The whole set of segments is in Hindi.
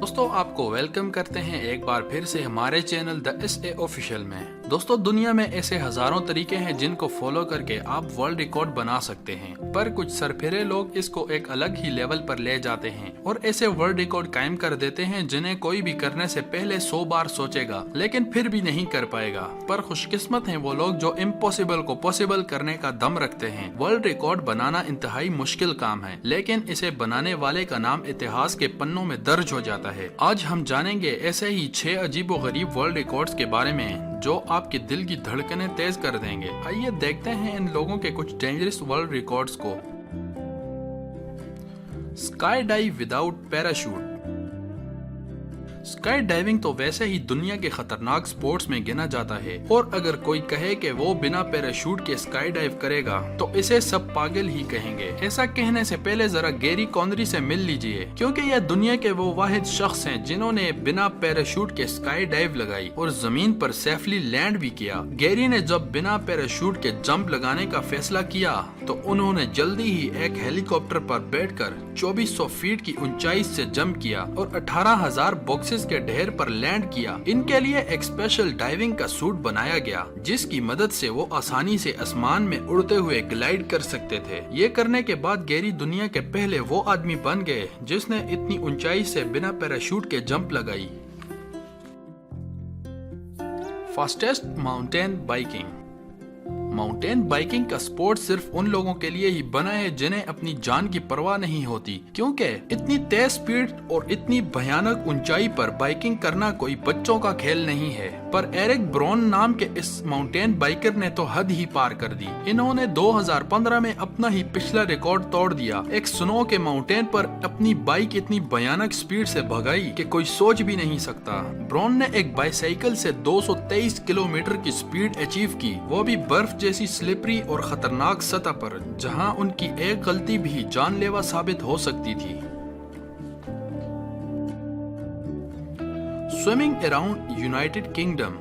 दोस्तों आपको वेलकम करते हैं एक बार फिर से हमारे चैनल द SA ऑफिशियल में। दोस्तों दुनिया में ऐसे हजारों तरीके हैं जिनको फॉलो करके आप वर्ल्ड रिकॉर्ड बना सकते हैं, पर कुछ सरफिरे लोग इसको एक अलग ही लेवल पर ले जाते हैं और ऐसे वर्ल्ड रिकॉर्ड कायम कर देते हैं जिन्हें कोई भी करने से पहले 100 बार सोचेगा लेकिन फिर भी नहीं कर पाएगा। पर खुशकिस्मत हैं वो लोग जो इम्पॉसिबल को पॉसिबल करने का दम रखते हैं। वर्ल्ड रिकॉर्ड बनाना इंतहाई मुश्किल काम है, लेकिन इसे बनाने वाले का नाम इतिहास के पन्नों में दर्ज हो जाता है। आज हम जानेंगे ऐसे ही 6 अजीबो गरीब वर्ल्ड रिकॉर्ड्स के बारे में जो आपके दिल की धड़कनें तेज कर देंगे। आइए देखते हैं इन लोगों के कुछ डेंजरस वर्ल्ड रिकॉर्ड्स को। Sky dive without parachute. Sky diving तो वैसे ही दुनिया के खतरनाक स्पोर्ट्स में गिना जाता है, और अगर कोई कहे कि वो बिना पैराशूट के स्काई डाइव करेगा तो इसे सब पागल ही कहेंगे। ऐसा कहने से पहले जरा गैरी कॉनरी से मिल लीजिए, क्योंकि यह दुनिया के वो वाहिद शख्स हैं जिन्होंने बिना पैराशूट के स्काई डाइव लगाई और जमीन पर सेफली लैंड भी किया। गैरी ने जब बिना पैराशूट के जंप लगाने का फैसला किया तो उन्होंने जल्दी ही एक हेलीकॉप्टर पर बैठकर 2400 फीट की ऊंचाई से जंप किया और 18,000 बॉक्सेस के ढेर पर लैंड किया। इनके लिए एक स्पेशल डाइविंग का सूट बनाया गया जिसकी मदद से वो आसानी से आसमान में उड़ते हुए ग्लाइड कर सकते थे। ये करने के बाद गैरी दुनिया के पहले वो आदमी बन गए जिसने इतनी ऊंचाई से बिना पैराशूट के जंप लगाई। Fastest mountain biking. Mountain biking का स्पोर्ट सिर्फ उन लोगों के लिए ही बना है जिन्हें अपनी जान की परवाह नहीं होती, क्योंकि इतनी तेज स्पीड और इतनी भयानक ऊंचाई पर बाइकिंग करना कोई बच्चों का खेल नहीं है। पर एरिक ब्रॉन नाम के इस माउंटेन बाइकर ने तो हद ही पार कर दी। इन्होंने 2015 में अपना ही पिछला रिकॉर्ड तोड़ दिया। एक स्नो के माउंटेन पर अपनी बाइक इतनी भयानक स्पीड से भगाई कि कोई सोच भी नहीं सकता। ब्रॉन ने एक बाइसाइकिल से 223 किलोमीटर की स्पीड अचीव की, वो भी बर्फ जैसी स्लिपरी और खतरनाक सतह पर, जहां उनकी एक गलती भी जानलेवा साबित हो सकती थी। Swimming around United kingdom.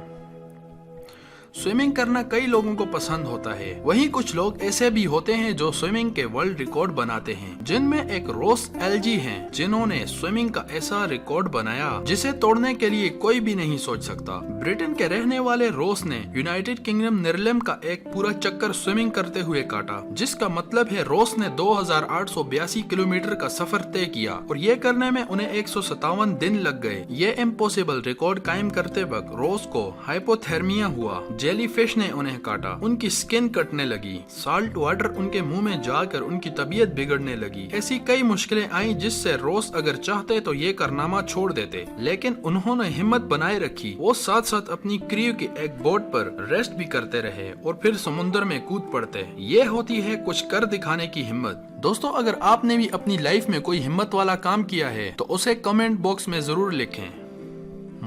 Swimming करना कई लोगों को पसंद होता है, वहीं कुछ लोग ऐसे भी होते हैं जो स्विमिंग के वर्ल्ड रिकॉर्ड बनाते हैं, जिनमें एक रोस एलजी हैं जिन्होंने स्विमिंग का ऐसा रिकॉर्ड बनाया जिसे तोड़ने के लिए कोई भी नहीं सोच सकता। ब्रिटेन के रहने वाले रोस ने यूनाइटेड किंगडम नीदरलैंड का एक पूरा चक्कर स्विमिंग करते हुए काटा, जिसका मतलब है रोस ने 2882 किलोमीटर का सफर तय किया और ये करने में उन्हें 157 दिन लग गए। ये इम्पॉसिबल रिकॉर्ड कायम करते वक्त रोस को हाइपोथर्मिया हुआ, जेलीफिश ने उन्हें काटा, उनकी स्किन कटने लगी, साल्ट वाटर उनके मुंह में जाकर उनकी तबीयत बिगड़ने लगी। ऐसी कई मुश्किलें आई जिससे रोस अगर चाहते तो ये कारनामा छोड़ देते, लेकिन उन्होंने हिम्मत बनाए रखी। वो साथ साथ अपनी क्रू की एक बोट पर रेस्ट भी करते रहे और फिर समुद्र में कूद पड़ते। ये होती है कुछ कर दिखाने की हिम्मत। दोस्तों अगर आपने भी अपनी लाइफ में कोई हिम्मत वाला काम किया है तो उसे कमेंट बॉक्स में जरूर लिखें।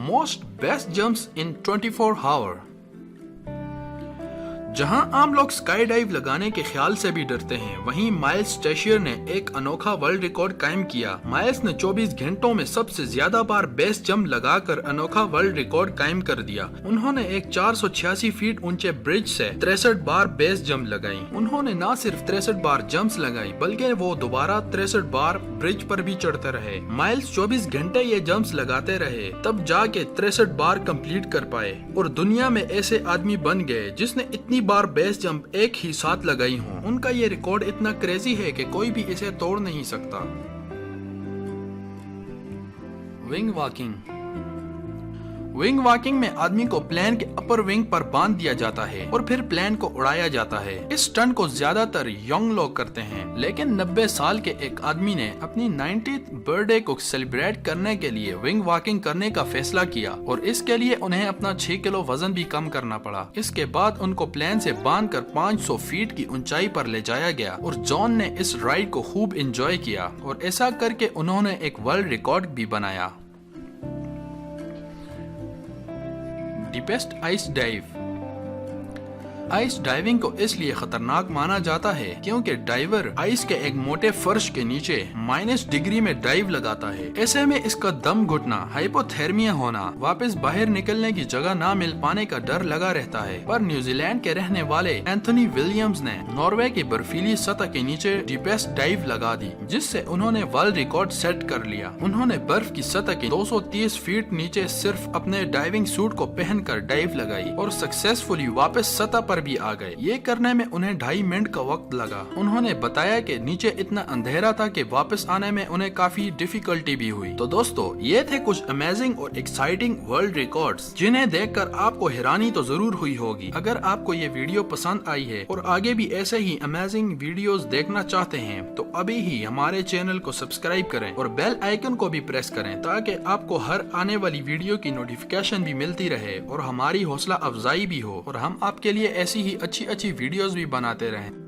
Most best jumps in 24 hour. जहां आम लोग स्काई डाइव लगाने के ख्याल से भी डरते हैं, वहीं माइल्स टेशियर ने एक अनोखा वर्ल्ड रिकॉर्ड कायम किया। माइल्स ने 24 घंटों में सबसे ज्यादा बार बेस जंप लगाकर अनोखा वर्ल्ड रिकॉर्ड कायम कर दिया। उन्होंने एक 486 फीट ऊंचे ब्रिज से 63 बार बेस जंप लगाई। उन्होंने न सिर्फ 63 बार जंप्स लगाई बल्कि वो दोबारा 63 बार ब्रिज पर भी चढ़ते रहे। माइल्स 24 घंटे ये जंप्स लगाते रहे, तब जाके 63 बार कंप्लीट कर पाए और दुनिया में ऐसे आदमी बन गए जिसने इतनी बार बेस जंप एक ही साथ लगाई हूँ। उनका ये रिकॉर्ड इतना क्रेजी है कि कोई भी इसे तोड़ नहीं सकता। Wing walking. विंग वॉकिंग में आदमी को प्लेन के अपर विंग पर बांध दिया जाता है और फिर प्लेन को उड़ाया जाता है। इस स्टंट को ज्यादातर यंग लोग करते हैं, लेकिन 90 साल के एक आदमी ने अपनी 90th बर्थडे को सेलिब्रेट करने के लिए विंग वॉकिंग करने का फैसला किया और इसके लिए उन्हें अपना 6 किलो वजन भी कम करना पड़ा। इसके बाद उनको प्लेन से बांधकर 500 फीट की ऊंचाई पर ले जाया गया और जॉन ने इस राइड को खूब एंजॉय किया और ऐसा करके उन्होंने एक वर्ल्ड रिकॉर्ड भी बनाया। Deepest ice dive. Ice diving को इसलिए खतरनाक माना जाता है क्योंकि डाइवर आइस के एक मोटे फर्श के नीचे -डिग्री में डाइव लगाता है। ऐसे में इसका दम घुटना, हाइपोथर्मिया होना, वापस बाहर निकलने की जगह ना मिल पाने का डर लगा रहता है। पर न्यूजीलैंड के रहने वाले एंथनी विलियम्स ने नॉर्वे की बर्फीली सतह के नीचे डीपेस्ट डाइव लगा दी, जिससे उन्होंने वर्ल्ड रिकॉर्ड सेट कर लिया। उन्होंने बर्फ की सतह के 230 फीट नीचे सिर्फ अपने डाइविंग सूट को पहनकर डाइव लगाई और सक्सेसफुली वापस सतह पर भी आ गए। ये करने में उन्हें 2.5 मिनट का वक्त लगा। उन्होंने बताया कि नीचे इतना अंधेरा था कि वापस आने में उन्हें काफी डिफिकल्टी भी हुई। तो दोस्तों, ये थे कुछ अमेजिंग और एक्साइटिंग वर्ल्ड रिकॉर्ड्स जिन्हें देखकर आपको हैरानी तो जरूर हुई होगी। अगर आपको ये वीडियो पसंद आई है और आगे भी ऐसे ही अमेजिंग वीडियोस देखना चाहते हैं तो अभी ही हमारे चैनल को सब्सक्राइब करें और बेल आइकन को भी प्रेस करें ताकि आपको हर आने वाली वीडियो की नोटिफिकेशन भी मिलती रहे और हमारी हौसला अफजाई भी हो और हम आपके लिए ऐसी ही अच्छी वीडियोस भी बनाते रहें।